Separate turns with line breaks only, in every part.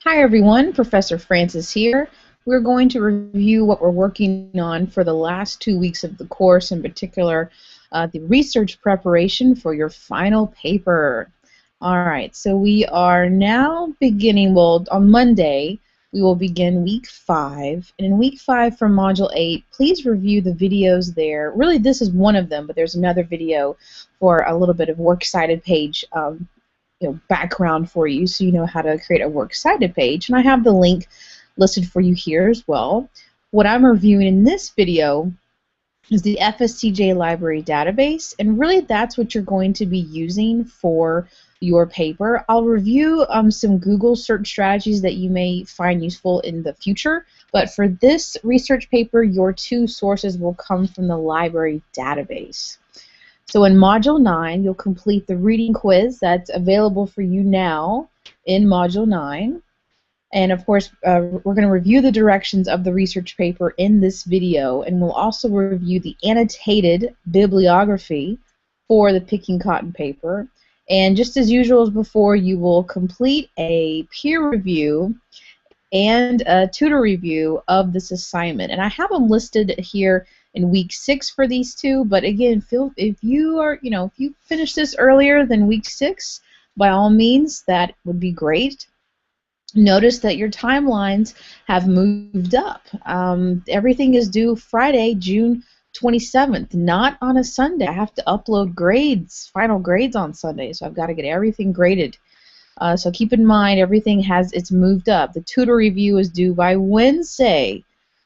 Hi everyone, Professor Francis here. We're going to review what we're working on for the last 2 weeks of the course, in particular the research preparation for your final paper. Alright, so we are now beginning, well, on Monday we will begin week 5, and in week 5 from module 8, please review the videos there. Really this is one of them, but there's another video for a little bit of works cited page background for you so you know how to create a works cited page, and I have the link listed for you here as well. What I'm reviewing in this video is the FSCJ library database, and really that's what you're going to be using for your paper. I'll review some Google search strategies that you may find useful in the future, but for this research paper your two sources will come from the library database. So in Module 9, you'll complete the reading quiz that's available for you now in Module 9. And of course, we're going to review the directions of the research paper in this video, and we'll also review the annotated bibliography for the Picking Cotton paper. And just as usual as before, you will complete a peer review and a tutor review of this assignment. And I have them listed here in week 6 for these two, but again, if you finish this earlier than week 6, by all means, that would be great. Notice that your timelines have moved up. Everything is due Friday, June 27th, not on a Sunday. I have to upload grades, final grades on Sunday, so I've got to get everything graded. So keep in mind, it's moved up. The tutor review is due by Wednesday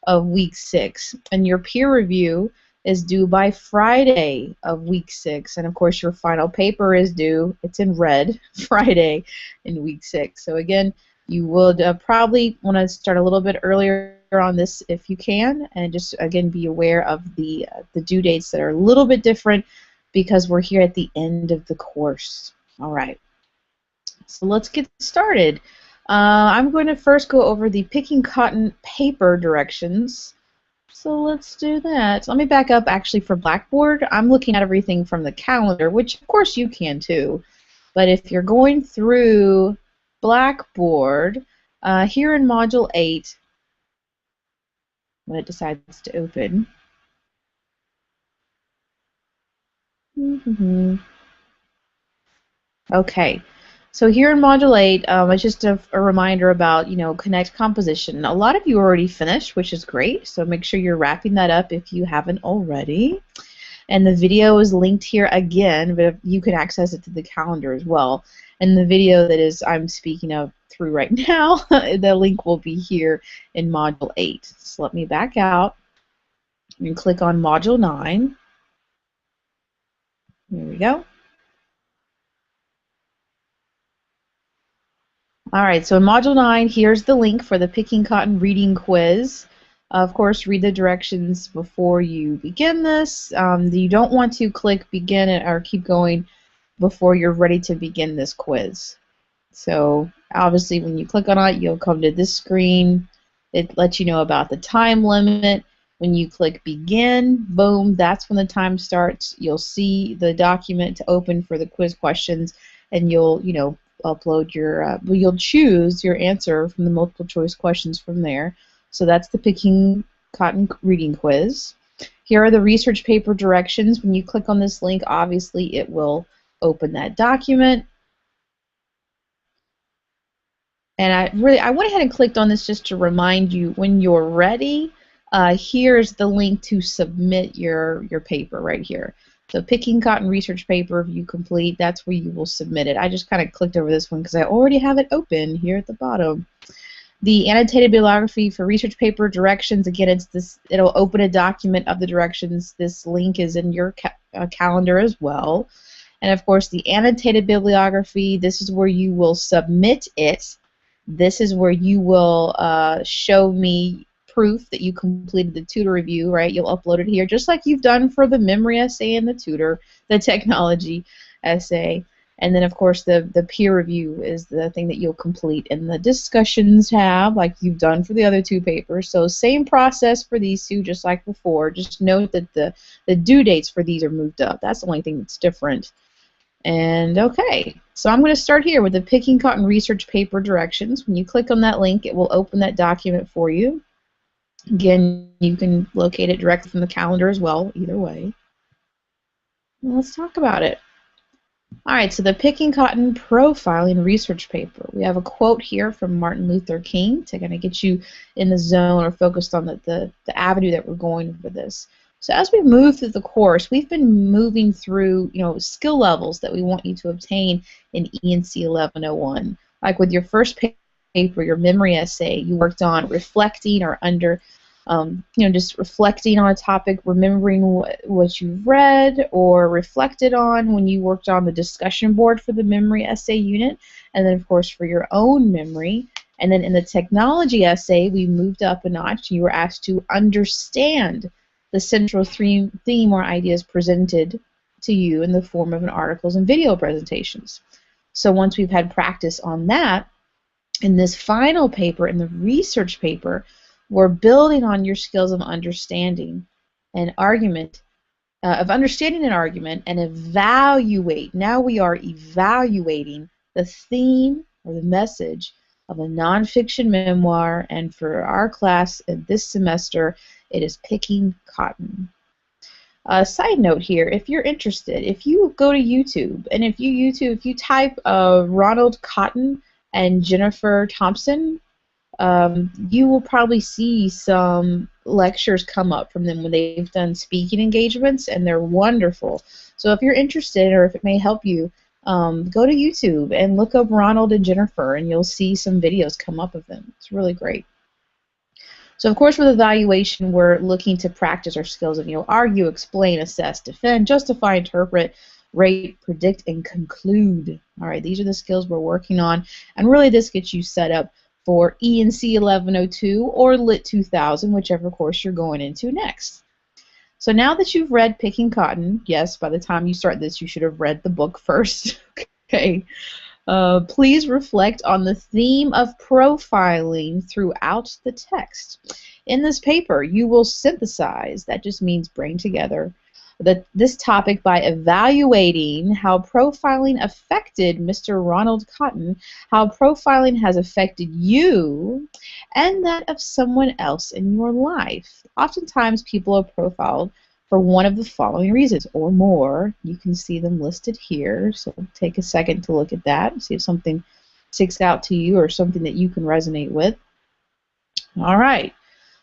of week 6, and your peer review is due by Friday of week 6, and of course your final paper is due, it's in red, Friday in week 6. So again, you would probably want to start a little bit earlier on this if you can, and just again be aware of the due dates that are a little bit different because we're here at the end of the course. Alright, so let's get started. I'm going to first go over the Picking Cotton paper directions. So let's do that. Let me back up actually for Blackboard. I'm looking at everything from the calendar, which of course you can too. But if you're going through Blackboard, here in Module 8, when it decides to open, okay. So here in Module 8, it's just a reminder about, connect composition. A lot of you already finished, which is great, so make sure you're wrapping that up if you haven't already. And the video is linked here again, but you can access it to the calendar as well. And the video that I'm speaking of through right now, the link will be here in Module 8. So let me back out and click on Module 9. Here we go. Alright, so in Module 9, here's the link for the Picking Cotton reading quiz. Of course, read the directions before you begin this. You don't want to click begin or keep going before you're ready to begin this quiz. So obviously when you click on it, you'll come to this screen. It lets you know about the time limit. When you click begin, boom, that's when the time starts. You'll see the document to open for the quiz questions, and you'll, upload your, you'll choose your answer from the multiple choice questions from there. So that's the Picking Cotton reading quiz. Here are the research paper directions. When you click on this link, obviously it will open that document. And I went ahead and clicked on this just to remind you when you're ready. Here's the link to submit your paper right here. So Picking Cotton research paper, if you complete, that's where you will submit it. I just kind of clicked over this one because I already have it open here at the bottom. The annotated bibliography for research paper directions, again, it'll open a document of the directions. This link is in your calendar as well. And of course, the annotated bibliography, this is where you will submit it. This is where you will show me proof that you completed the tutor review, right? You'll upload it here, just like you've done for the memory essay and the technology essay. And then, of course, the peer review is the thing that you'll complete in the discussions tab, like you've done for the other two papers. So same process for these two, just like before. Just note that the due dates for these are moved up. That's the only thing that's different. And okay, so I'm going to start here with the Picking Cotton Research Paper directions. When you click on that link, it will open that document for you. Again, you can locate it directly from the calendar as well, either way. Well, let's talk about it. All right, so the Picking Cotton Profiling Research Paper. We have a quote here from Martin Luther King to kind of get you in the zone or focused on the avenue that we're going for this. So as we move through the course, we've been moving through, skill levels that we want you to obtain in ENC 1101. Like with your first paper, your memory essay, you worked on reflecting or just reflecting on a topic, remembering what you've read or reflected on when you worked on the discussion board for the memory essay unit, and then of course for your own memory. And then in the technology essay, we moved up a notch. You were asked to understand the central theme or ideas presented to you in the form of an articles and video presentations. So once we've had practice on that, in this final paper, in the research paper, we're building on your skills of understanding and argument, understanding an argument, and evaluate. Now we are evaluating the theme or the message of a nonfiction memoir, and for our class this semester, it is Picking Cotton. Side note here, if you're interested, if you go to YouTube, and if you type Ronald Cotton and Jennifer Thompson, you will probably see some lectures come up from them when they've done speaking engagements, and they're wonderful. So if you're interested, or if it may help you, go to YouTube and look up Ronald and Jennifer, and you'll see some videos come up of them. It's really great. So of course with evaluation, we're looking to practice our skills of argue, explain, assess, defend, justify, interpret, rate, predict, and conclude. All right, these are the skills we're working on, and really this gets you set up for ENC 1102 or Lit 2000, whichever course you're going into next. So now that you've read Picking Cotton, yes, by the time you start this, you should have read the book first. Okay. Please reflect on the theme of profiling throughout the text. In this paper, you will synthesize, that just means bring together, this topic by evaluating how profiling affected Mr. Ronald Cotton, how profiling has affected you, and that of someone else in your life. Oftentimes, people are profiled for one of the following reasons or more. You can see them listed here, so take a second to look at that, see if something sticks out to you or something that you can resonate with. All right.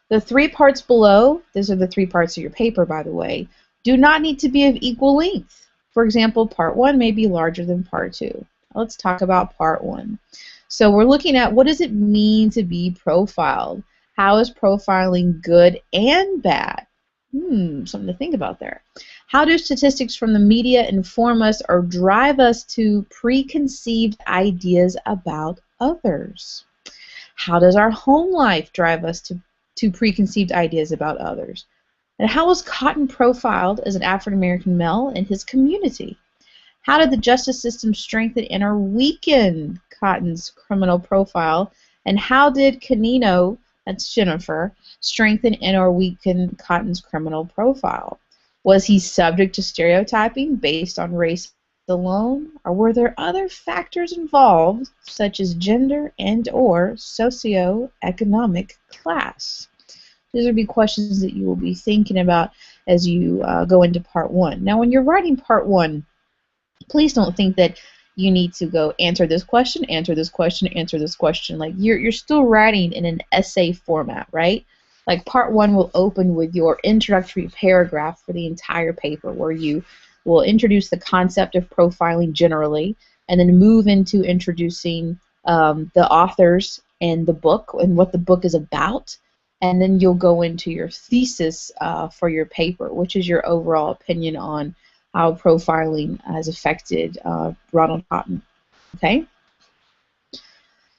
The 3 parts below, these are the 3 parts of your paper, by the way, do not need to be of equal length. For example, part 1 may be larger than part 2. Let's talk about part 1. So we're looking at what does it mean to be profiled? How is profiling good and bad? Something to think about there. How do statistics from the media inform us or drive us to preconceived ideas about others? How does our home life drive us to preconceived ideas about others? And how was Cotton profiled as an African-American male in his community? How did the justice system strengthen and or weaken Cotton's criminal profile? And how did Canino, that's Jennifer, strengthen and or weaken Cotton's criminal profile? Was he subject to stereotyping based on race alone? Or were there other factors involved, such as gender and or socioeconomic class? These would be questions that you will be thinking about as you go into part 1. Now, when you're writing part 1, please don't think that you need to go answer this question, answer this question, answer this question. Like you're still writing in an essay format, right? Like part 1 will open with your introductory paragraph for the entire paper, where you will introduce the concept of profiling generally, and then move into introducing the authors and the book and what the book is about. And then you'll go into your thesis for your paper, which is your overall opinion on how profiling has affected Ronald Cotton. Okay?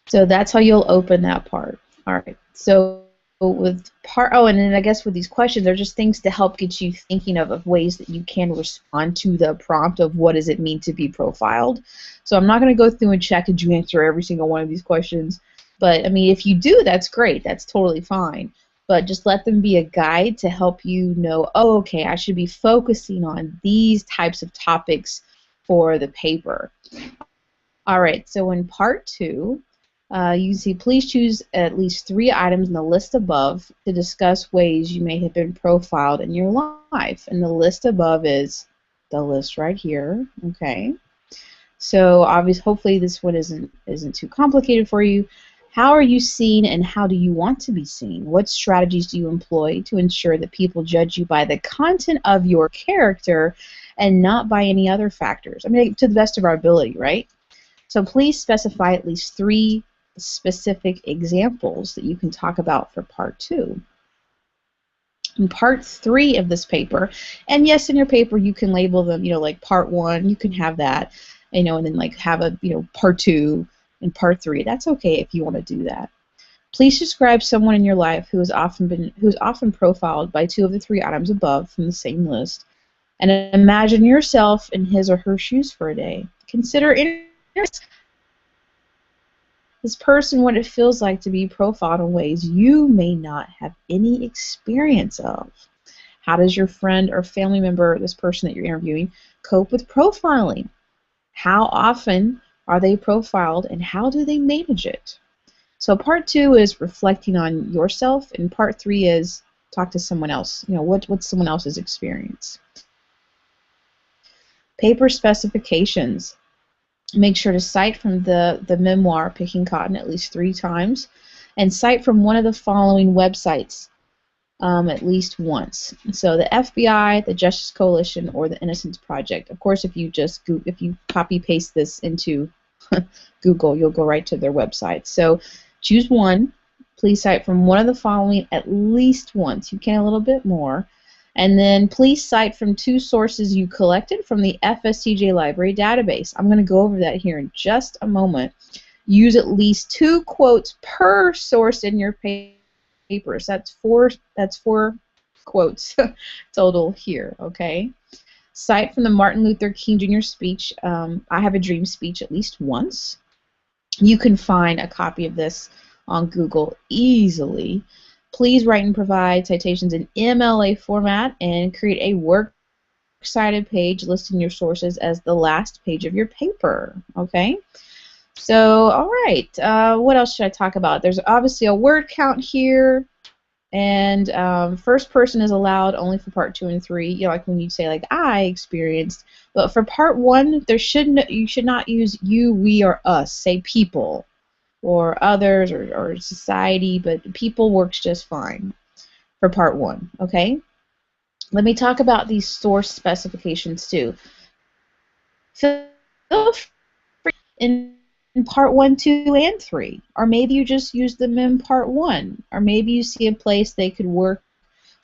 So that's how you'll open that part. All right. So with part, and then I guess with these questions, they're just things to help get you thinking of ways that you can respond to the prompt of what does it mean to be profiled. So I'm not going to go through and check did you answer every single one of these questions. But, I mean, if you do, that's great. That's totally fine. But just let them be a guide to help you know, oh, okay, I should be focusing on these types of topics for the paper. All right, so in part 2, you see, please choose at least 3 items in the list above to discuss ways you may have been profiled in your life. And the list above is the list right here, okay? So obviously, hopefully this one isn't too complicated for you. How are you seen and how do you want to be seen? What strategies do you employ to ensure that people judge you by the content of your character and not by any other factors? I mean, to the best of our ability, right? So please specify at least 3 specific examples that you can talk about for part 2. In part 3 of this paper, and yes, in your paper you can label them, like part 1, you can have that, and then like have a, part 2 and part 3. That's okay if you want to do that. Please describe someone in your life who has often profiled by 2 of the 3 items above from the same list, and imagine yourself in his or her shoes for a day. Consider this person what it feels like to be profiled in ways you may not have any experience of. How does your friend or family member, this person that you're interviewing, cope with profiling? How often are they profiled and how do they manage it? So part 2 is reflecting on yourself, and part 3 is talk to someone else. What's someone else's experience? Paper specifications. Make sure to cite from the memoir, Picking Cotton, at least 3 times, and cite from one of the following websites at least once. So the FBI, the Justice Coalition, or the Innocence Project. Of course, if you copy-paste this into Google, you'll go right to their website. So choose one. Please cite from one of the following at least once. You can a little bit more. And then please cite from 2 sources you collected from the FSCJ Library database. I'm going to go over that here in just a moment. Use at least 2 quotes per source in your papers. That's 4 quotes total here, okay? Cite from the Martin Luther King Jr. speech, I Have a Dream speech, at least once. You can find a copy of this on Google easily. Please write and provide citations in MLA format and create a works cited page listing your sources as the last page of your paper. Okay? So, all right. What else should I talk about? There's obviously a word count here, and first person is allowed only for part 2 and 3. Like when you say like I experienced, but for part 1, you should not use you, we, or us. Say people, or others, or society, but people works just fine for part 1, okay? Let me talk about these source specifications too. Feel free in part 1, 2, and 3, or maybe you just use them in part 1, or maybe you see a place they could work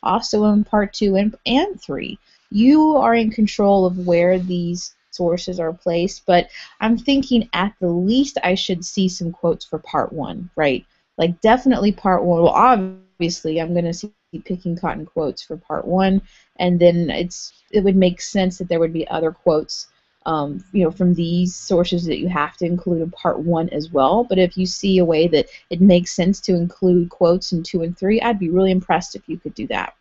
also in part 2 and 3. You are in control of where these sources are placed, but I'm thinking at the least I should see some quotes for part 1, right? Like definitely part 1. Well, obviously I'm going to see Picking Cotton quotes for part 1, and then it would make sense that there would be other quotes, from these sources that you have to include in part 1 as well. But if you see a way that it makes sense to include quotes in 2 and 3, I'd be really impressed if you could do that.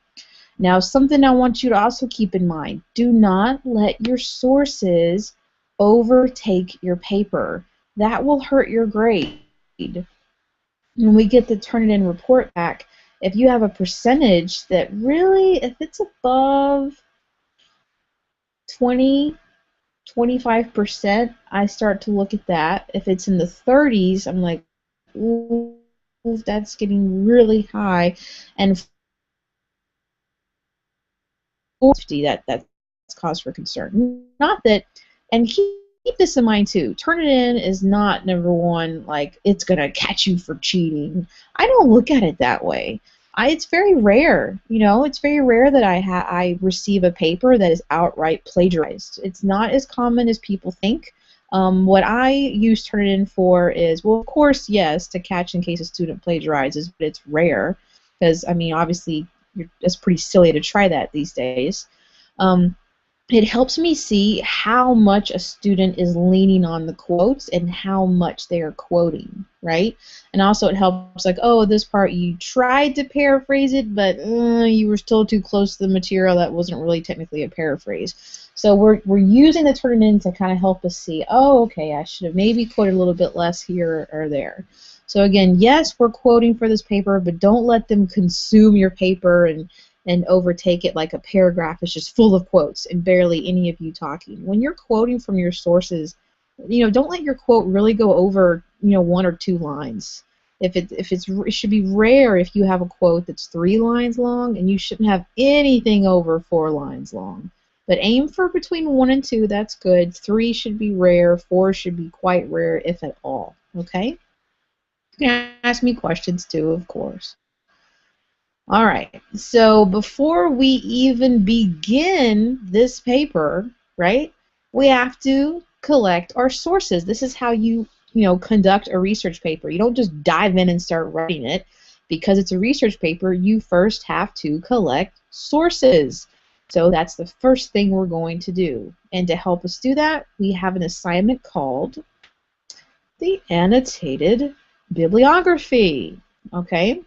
Now, something I want you to also keep in mind, do not let your sources overtake your paper. That will hurt your grade. When we get the Turnitin report back, if you have a percentage that really, if it's above 25%, I start to look at that. If it's in the 30s, I'm like, ooh, that's getting really high. And that's cause for concern. Not that, and keep this in mind too. Turnitin is not number one, like it's gonna catch you for cheating. I don't look at it that way. It's very rare, it's very rare that I receive a paper that is outright plagiarized. It's not as common as people think. What I use Turnitin for is, well, of course, yes, to catch in case a student plagiarizes, but it's rare because, I mean, obviously, it's pretty silly to try that these days. it helps me see how much a student is leaning on the quotes and how much they are quoting, right? And also it helps, like, oh, this part you tried to paraphrase it, but you were still too close to the material. That wasn't really technically a paraphrase. So we're using the Turnitin to kind of help us see, oh, okay, I should have maybe quoted a little bit less here or there. So again, yes, we're quoting for this paper, but don't let them consume your paper and overtake it like a paragraph is just full of quotes and barely any of you talking. When you're quoting from your sources, don't let your quote really go over, 1 or 2 lines. It should be rare if you have a quote that's 3 lines long, and you shouldn't have anything over 4 lines long. But aim for between 1 and 2, that's good. 3 should be rare, 4 should be quite rare, if at all. Okay? You can ask me questions too, of course. All right, so before we even begin this paper, right, we have to collect our sources. This is how you conduct a research paper. You don't just dive in and start writing it. Because it's a research paper, you first have to collect sources. So that's the first thing we're going to do. And to help us do that, we have an assignment called the Annotated Bibliography. Okay?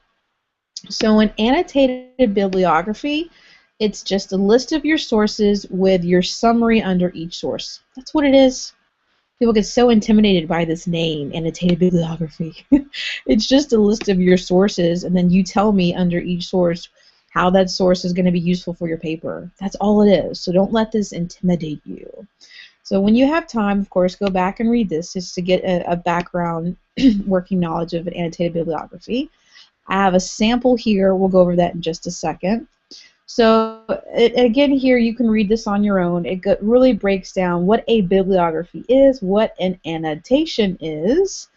So an annotated bibliography, it's just a list of your sources with your summary under each source. That's what it is. People get so intimidated by this name, annotated bibliography. It's just a list of your sources, and then you tell me under each source how that source is going to be useful for your paper. That's all it is. So don't let this intimidate you. So when you have time, of course, go back and read this just to get a background working knowledge of an annotated bibliography. I have a sample here. We'll go over that in just a second. So again, here you can read this on your own. It really breaks down what a bibliography is, what an annotation is,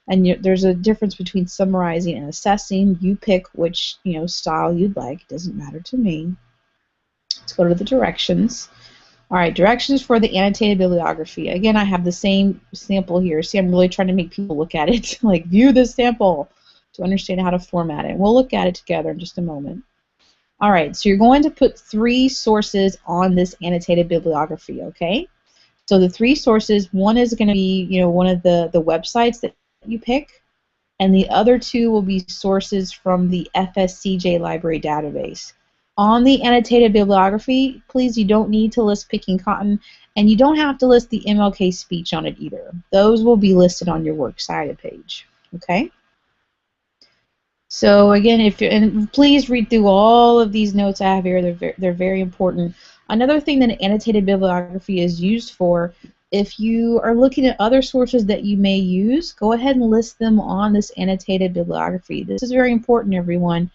and there's a difference between summarizing and assessing. You pick which style you'd like. It doesn't matter to me. Let's go to the directions. All right, directions for the annotated bibliography. Again, I have the same sample here. See, I'm really trying to make people look at it, like view this sample, to understand how to format it. We'll look at it together in just a moment. All right, so you're going to put 3 sources on this annotated bibliography, okay? So the 3 sources, one is going to be, one of the websites that you pick, and the other 2 will be sources from the FSCJ library database. On the annotated bibliography, please, you don't need to list Picking Cotton, and you don't have to list the MLK speech on it either. Those will be listed on your Works Cited page, okay? So again, and please read through all of these notes I have here. They're very important. Another thing that an annotated bibliography is used for, if you are looking at other sources that you may use, go ahead and list them on this annotated bibliography. This is very important, everyone.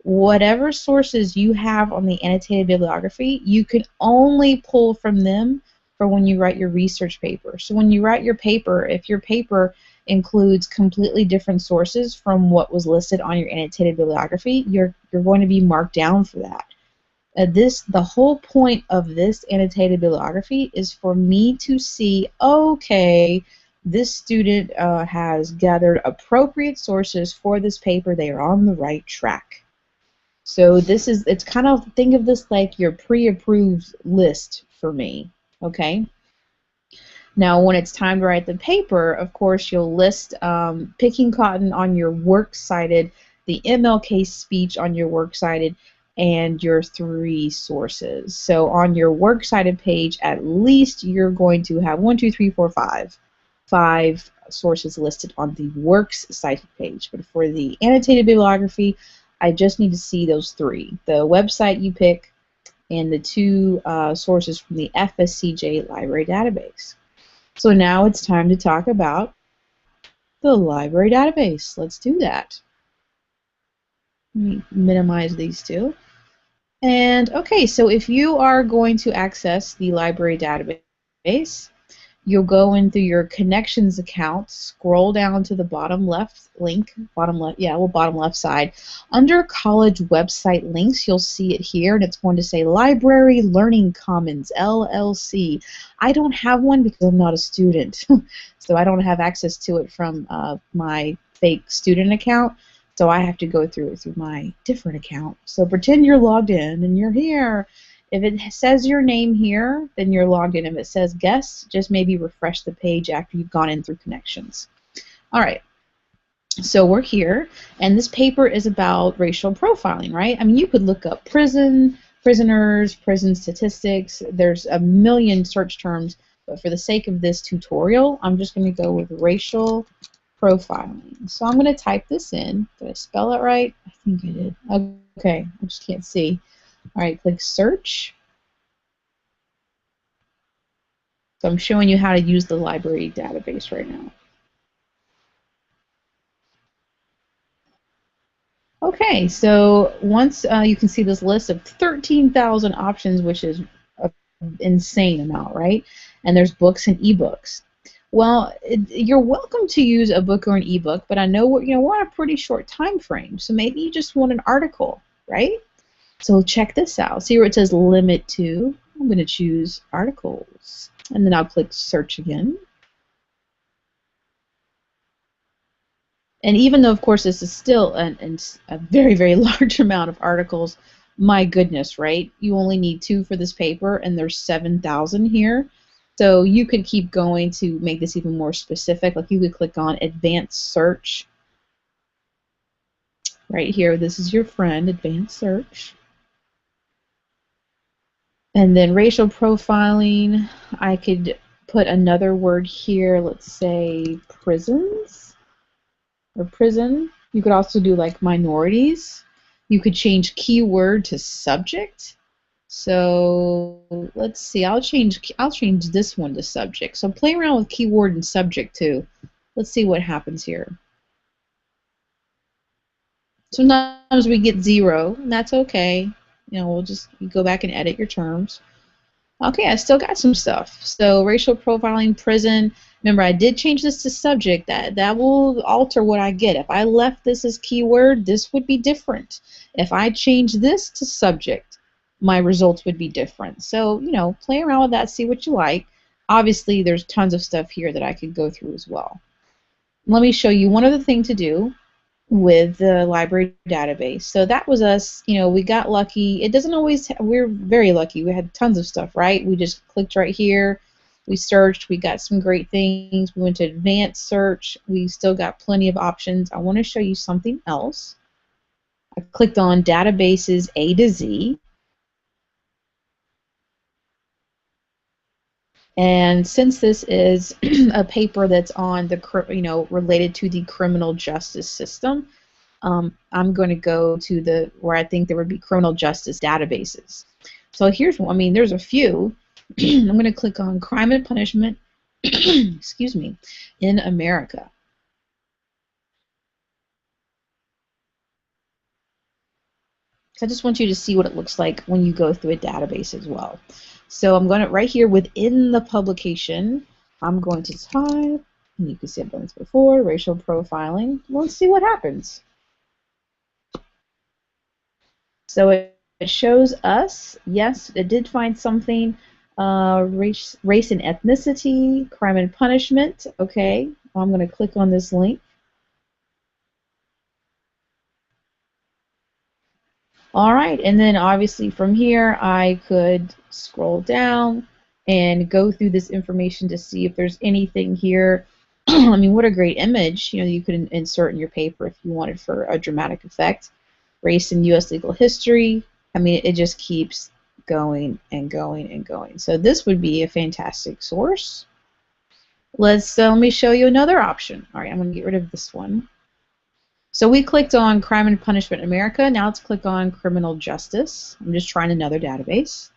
Whatever sources you have on the annotated bibliography, you can only pull from them for when you write your research paper. So when you write your paper, if your paper includes completely different sources from what was listed on your annotated bibliography, you're going to be marked down for that. The whole point of this annotated bibliography is for me to see, okay, this student has gathered appropriate sources for this paper. They are on the right track. So it's kind of, think of this like your pre-approved list for me, okay? Now, when it's time to write the paper, of course, you'll list Picking Cotton on your Works Cited, the MLK speech on your Works Cited, and your 3 sources. So on your Works Cited page, at least you're going to have 5 sources listed on the Works Cited page. But for the annotated bibliography, I just need to see those 3. The website you pick and the 2 sources from the FSCJ library database. So now it's time to talk about the library database. Let's do that. Let me minimize these 2. And okay, so if you are going to access the library database, you'll go into your connections account, scroll down to the bottom left link, bottom left side. Under college website links, you'll see it here, and it's going to say Library Learning Commons, LLC. I don't have one because I'm not a student, so I don't have access to it from my fake student account, so I have to go through it through my different account. So pretend you're logged in and you're here, If it says your name here, then you're logged in. If it says guest, just maybe refresh the page after you've gone in through connections. All right. So we're here, and this paper is about racial profiling, right? I mean, you could look up prisoners, prison statistics. There's a million search terms, but for the sake of this tutorial, I'm just going to go with racial profiling. So I'm going to type this in. Did I spell it right? I think I did. Okay, I just can't see. All right, click search. So I'm showing you how to use the library database right now. Okay, so once you can see this list of 13,000 options, which is an insane amount, right? And there's books and ebooks. Well, you're welcome to use a book or an ebook, but I know we're on a pretty short time frame, so maybe you just want an article, right? So check this out. See where it says limit to? I'm going to choose articles, and then I'll click search again. And even though, of course, this is still a very, very large amount of articles, my goodness, right? You only need 2 for this paper, and there's 7,000 here. So you could keep going to make this even more specific. Like you could click on Advanced Search. Right here, this is your friend, Advanced Search. And then racial profiling, I could put another word here, let's say prisons. Or prison. You could also do like minorities. You could change keyword to subject. So let's see. I'll change this one to subject. So play around with keyword and subject too. Let's see what happens here. Sometimes we get 0, and that's okay. We'll just go back and edit your terms. Okay, I still got some stuff. So racial profiling, prison. Remember, I did change this to subject. That will alter what I get. If I left this as keyword, this would be different. If I change this to subject, my results would be different. So, play around with that, see what you like. Obviously, there's tons of stuff here that I could go through as well. Let me show you one other thing to do with the library database. So that was us, we got lucky. It doesn't always, we're very lucky. We had tons of stuff, right? We just clicked right here. We searched. We got some great things. We went to advanced search. We still got plenty of options. I want to show you something else. I clicked on databases A to Z. And since this is a paper that's on the, related to the criminal justice system, I'm going to go to where I think there would be criminal justice databases. So here's one. I mean, there's a few. I'm going to click on crime and punishment, excuse me, in America. So I just want you to see what it looks like when you go through a database as well. So I'm going to, right here within the publication, I'm going to type, and you can see I've done this before, racial profiling. Let's see what happens. So it shows us, yes, it did find something, race and ethnicity, crime and punishment. Okay, I'm going to click on this link. All right, and then obviously from here I could scroll down and go through this information to see if there's anything here. I mean, what a great image, you could insert in your paper if you wanted for a dramatic effect. Race in U.S. legal history. I mean, it just keeps going and going and going. So this would be a fantastic source. Let me show you another option. All right, I'm going to get rid of this one. So we clicked on Crime and Punishment in America. Now let's click on Criminal Justice. I'm just trying another database.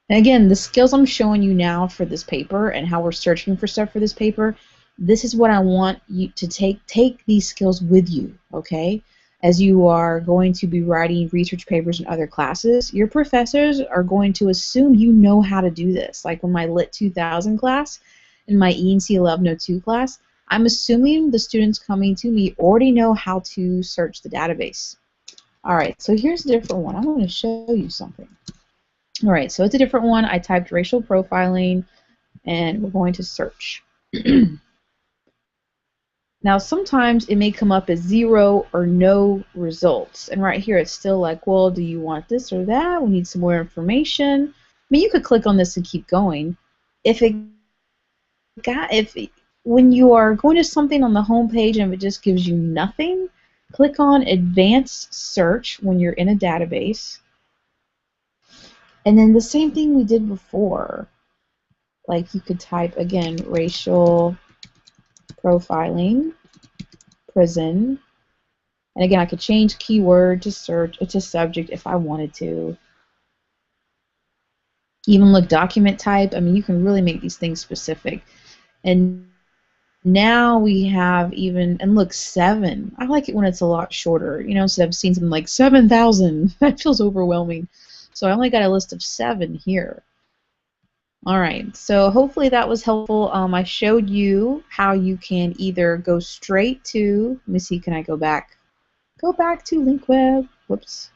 And again, the skills I'm showing you now for this paper and how we're searching for stuff for this paper, this is what I want you to take these skills with you, okay? As you are going to be writing research papers in other classes, your professors are going to assume you know how to do this. Like in my Lit 2000 class, in my ENC 1102 class, I'm assuming the students coming to me already know how to search the database. All right, so here's a different one. I want to show you something. All right, so it's a different one. I typed racial profiling, and we're going to search. Now sometimes it may come up as 0 or no results, and right here it's still like, well, do you want this or that? We need some more information. I mean, you could click on this and keep going. When you are going to something on the home page and it just gives you nothing, click on Advanced Search when you're in a database. And then the same thing we did before. Like you could type, again, racial profiling, prison. And again, I could change keyword to search to subject if I wanted to. Even look document type. I mean, you can really make these things specific. And now we have even, and look, 7. I like it when it's a lot shorter. You know, so I've seen something like 7,000. That feels overwhelming. So I only got a list of 7 here. All right, so hopefully that was helpful. I showed you how you can either go straight to, let me see, can I go back? Go back to link web. Whoops.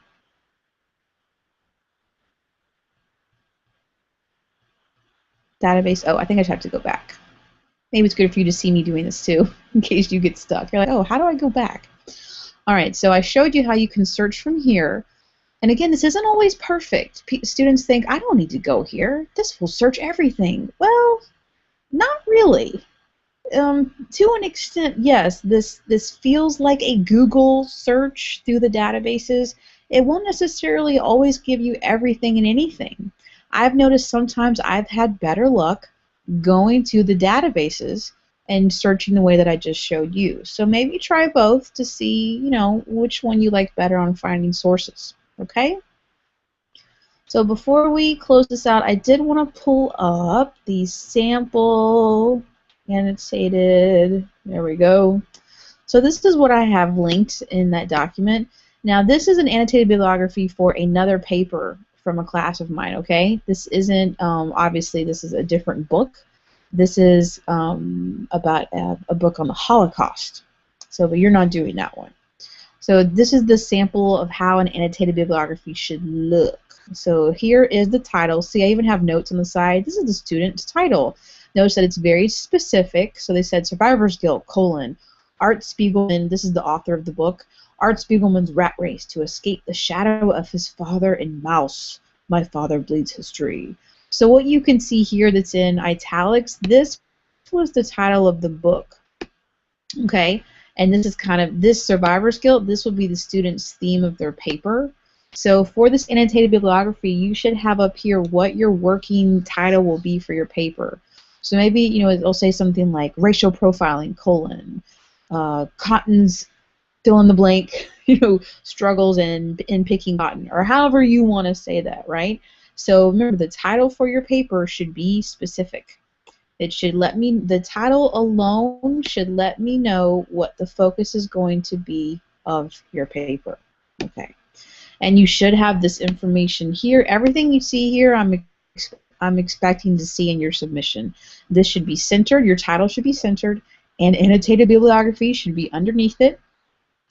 Database. Oh, I think I just have to go back. Maybe it's good for you to see me doing this too, in case you get stuck. You're like, oh, how do I go back? All right, so I showed you how you can search from here. And again, this isn't always perfect. Students think, I don't need to go here. This will search everything. Well, not really. To an extent, yes, this feels like a Google search through the databases. It won't necessarily always give you everything and anything. I've noticed sometimes I've had better luck going to the databases and searching the way that I just showed you. So maybe try both to see, you know, which one you like better on finding sources. Okay? So before we close this out, I did want to pull up the sample annotated. There we go. So this is what I have linked in that document. Now this is an annotated bibliography for another paper from a class of mine, okay? This isn't, obviously this is a different book. This is about a book on the Holocaust. So, but you're not doing that one. So this is the sample of how an annotated bibliography should look. So here is the title. See, I even have notes on the side. This is the student's title. Notice that it's very specific. So they said Survivor's Guilt, Art Spiegelman, this is the author of the book, Art Spiegelman's rat race to escape the shadow of his father in Mouse. My father bleeds history. So what you can see here that's in italics, this was the title of the book. Okay? And this is kind of, this Survivor's Guilt, this will be the student's theme of their paper. So for this annotated bibliography, you should have up here what your working title will be for your paper. So maybe, you know, it'll say something like racial profiling, Cotton's fill in the blank, you know, struggles in picking cotton, or however you want to say that, right? So remember, the title for your paper should be specific. It should let me, the title alone should let me know what the focus is going to be of your paper. Okay. And you should have this information here. Everything you see here, I'm expecting to see in your submission. This should be centered, your title should be centered, and annotated bibliography should be underneath it.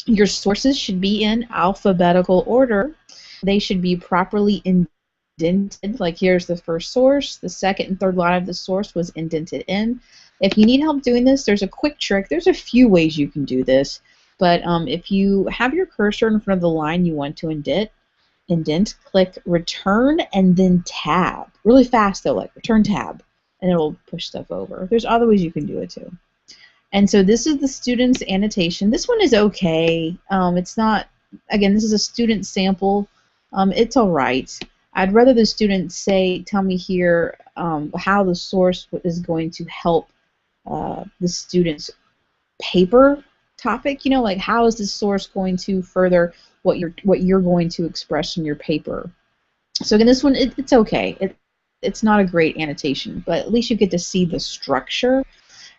Your sources should be in alphabetical order. They should be properly indented, like here's the first source, the second and third line of the source was indented in. If you need help doing this, there's a quick trick. There's a few ways you can do this, but if you have your cursor in front of the line you want to indent, click return and then tab. Really fast though, like return tab, and it'll push stuff over. There's other ways you can do it too. And so this is the student's annotation. This one is okay. It's not, again, this is a student sample. It's all right. I'd rather the student say, tell me here how the source is going to help the student's paper topic. You know, like how is this source going to further what you're going to express in your paper. So again, this one it's okay. It's not a great annotation, but at least you get to see the structure.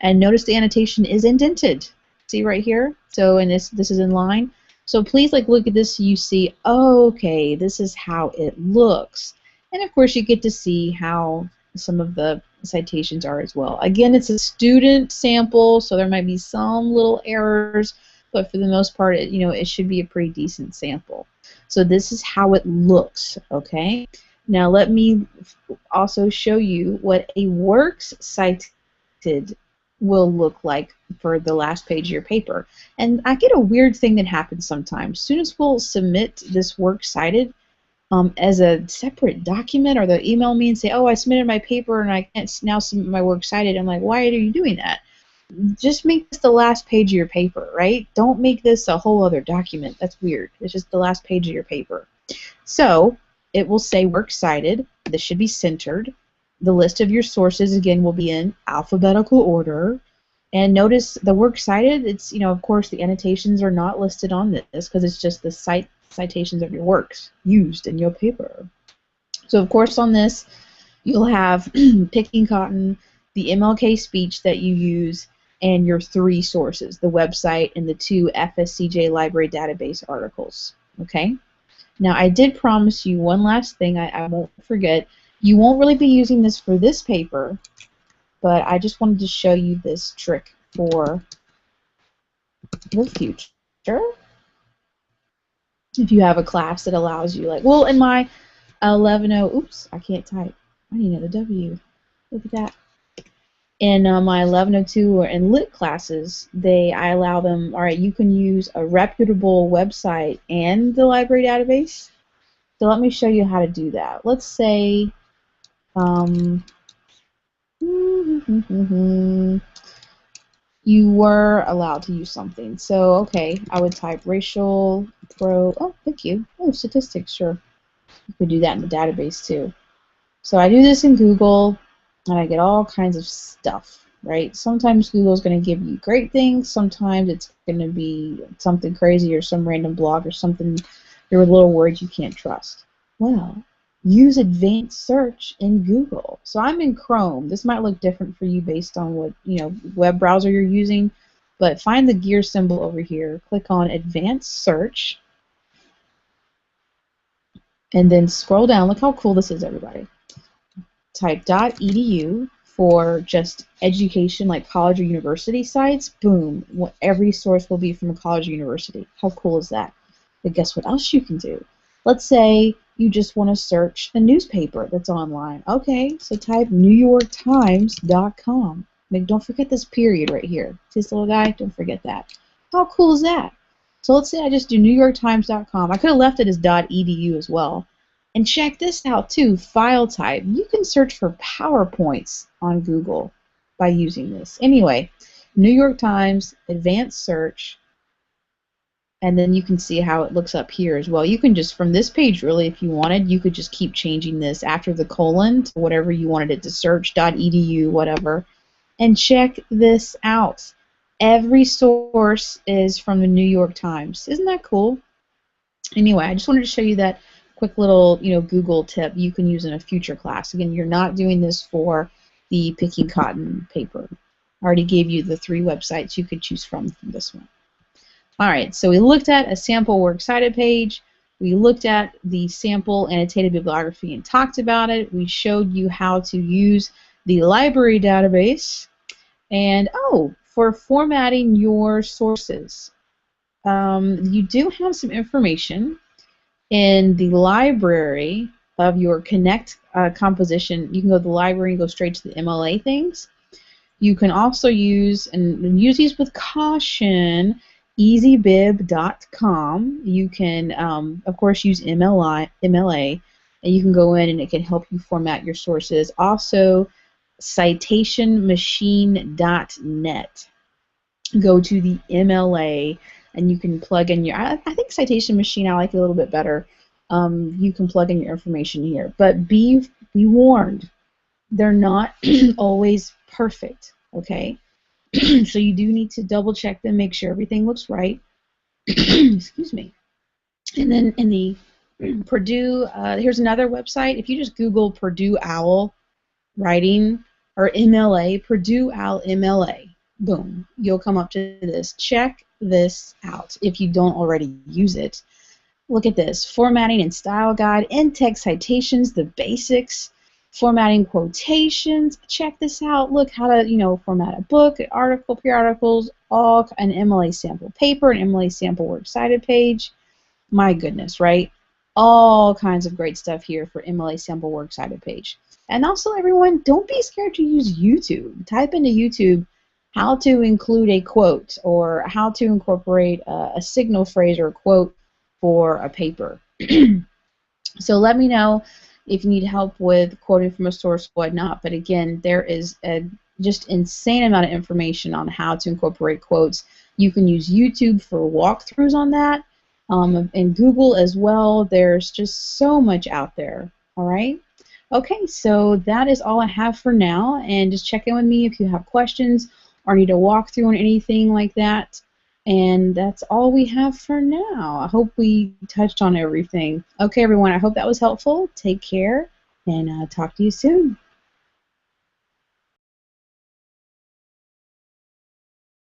And notice the annotation is indented. See right here? So and this is in line. So please look at this, you see, oh, okay, this is how it looks. And of course you get to see how some of the citations are as well. Again, it's a student sample, so there might be some little errors, but for the most part, it should be a pretty decent sample. So this is how it looks, okay? Now let me also show you what a works cited will look like for the last page of your paper. And I get a weird thing that happens sometimes. Students will submit this work cited as a separate document, or they'll email me and say, oh, I submitted my paper and I can't now submit my work cited. I'm like, why are you doing that? Just make this the last page of your paper, right? Don't make this a whole other document. That's weird. It's just the last page of your paper. So it will say works cited. This should be centered. The list of your sources, again, will be in alphabetical order. And notice the works cited, it's, of course, the annotations are not listed on this because it's just the citations of your works used in your paper. So, of course, on this, you'll have picking cotton, the MLK speech that you use, and your 3 sources, the website and the 2 FSCJ library database articles. Okay? Now, I did promise you one last thing I won't forget. You won't really be using this for this paper, but I just wanted to show you this trick for the future. If you have a class that allows you, like, well, in my 11.0, oops, I can't type. I need another W. Look at that. In my 11.02 or in lit classes, I allow them, all right, you can use a reputable website and the library database. So let me show you how to do that. Let's say you were allowed to use something. So, okay, I would type racial pro, oh, thank you. Oh, statistics, sure. You could do that in the database too. So I do this in Google, and I get all kinds of stuff, right? Sometimes Google's going to give you great things. Sometimes it's going to be something crazy or some random blog or something, there are little words you can't trust. Well, use advanced search in Google. So I'm in Chrome. This might look different for you based on what web browser you're using, but find the gear symbol over here. Click on advanced search, and then scroll down. Look how cool this is, everybody. Type .edu for just education, like college or university sites. Boom. Every source will be from a college or university. How cool is that? But guess what else you can do? Let's say you just want to search a newspaper that's online. Okay, so type NewYorkTimes.com. Don't forget this period right here. This little guy, don't forget that. How cool is that? So let's say I just do NewYorkTimes.com. I could have left it as .edu as well. And check this out too, file type. You can search for PowerPoints on Google by using this. Anyway, New York Times, advanced search, and then you can see how it looks up here as well. You can just, from this page really, if you wanted, you could just keep changing this after the colon to whatever you wanted it to search, .edu, whatever. And check this out. Every source is from the New York Times. Isn't that cool? Anyway, I just wanted to show you that quick little, Google tip you can use in a future class. Again, you're not doing this for the picking cotton paper. I already gave you the 3 websites you could choose from this one. All right, so we looked at a sample works cited page. We looked at the sample annotated bibliography and talked about it. We showed you how to use the library database. And, oh, for formatting your sources, you do have some information in the library of your Connect composition. You can go to the library and go straight to the MLA things. You can also use, and use these with caution, easybib.com. You can, of course, use MLA, and you can go in and it can help you format your sources. Also, citationmachine.net. Go to the MLA, and you can plug in your, I think Citation Machine, I like it a little bit better. You can plug in your information here. But be warned, they're not always perfect, okay? So you do need to double check them, make sure everything looks right. Excuse me. And then in the Purdue, here's another website. If you just Google Purdue OWL writing or MLA, Purdue OWL MLA, boom, you'll come up to this. Check this out if you don't already use it. Look at this. Formatting and style guide, in-text citations, the basics, formatting quotations. Check this out. Look how to, format a book, an article, periodicals, all an MLA sample paper, an MLA sample works cited page. My goodness, right? All kinds of great stuff here for MLA sample works cited page. And also, everyone, don't be scared to use YouTube. Type into YouTube how to include a quote or how to incorporate a signal phrase or a quote for a paper. So let me know if you need help with quoting from a source, whatnot. But again, there is a just insane amount of information on how to incorporate quotes. You can use YouTube for walkthroughs on that, and Google as well. There's just so much out there. All right. Okay, so that is all I have for now, and just check in with me if you have questions or need a walkthrough on anything like that. And that's all we have for now. I hope we touched on everything. Okay, everyone, I hope that was helpful. Take care, and talk to you soon.